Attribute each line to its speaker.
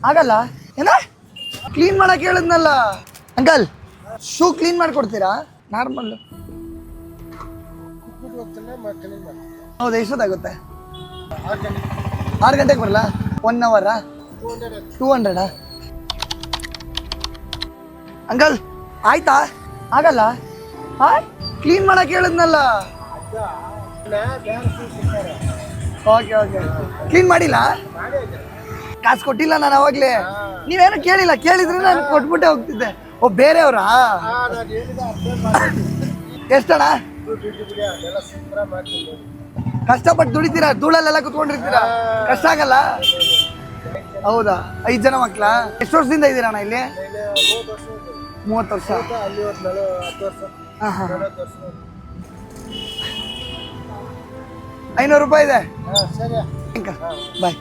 Speaker 1: ಆಗಲ್ಲ ಏನ ಕ್ಲೀನ್ ಮಾಡಕ್ ಹೇಳಿದ್ನಲ್ಲ ಅಂಕಲ್. ಶೂ ಕ್ಲೀನ್ ಮಾಡ್ಕೊಡ್ತೀರಾ? ನಾರ್ಮಲ್. ಹೌದಾ, ಎಷ್ಟೊತ್ತಾಗುತ್ತೆ? 6 ಗಂಟೆಗೆ ಬರಲ್ಲ? 1 ಅವರಾ? 200 ಅಂಕಲ್. ಆಯ್ತಾ? ಆಗಲ್ಲ. ಕ್ಲೀನ್ ಮಾಡಕ್ ಹೇಳಿದ್ನಲ್ಲ. Okay okay. ಕ್ಲೀನ್ ಮಾಡಿಲ್ಲ? ಕಾಸು ಕೊಟ್ಟಿಲ್ಲ ನಾನು ಅವಾಗ್ಲೇ. ನೀವೇನು ಕೇಳಿಲ್ಲ, ಕೇಳಿದ್ರೆ ನಾನು ಕೊಟ್ಬಿಟ್ಟೆ ಹೋಗ್ತಿದ್ದೆ. ಓ, ಬೇರೆಯವ್ರಾ? ಎಷ್ಟಣ್ಣ? ಕಷ್ಟಪಟ್ಟು ದುಡಿತೀರಾ, ಧೂಳಲ್ಲೆಲ್ಲ ಕುತ್ಕೊಂಡಿರ್ತೀರಾ, ಕಷ್ಟ ಆಗಲ್ಲ? ಹೌದಾ? 5 ಜನ ಮಕ್ಳಾ? ಎಷ್ಟು ವರ್ಷದಿಂದ ಇದ್ದೀರಾ ಅಣ್ಣ ಇಲ್ಲಿ? 30 ವರ್ಷ. ಹಾಂ 500 ರೂಪಾಯಿ ಇದೆ. ಬಾಯ್.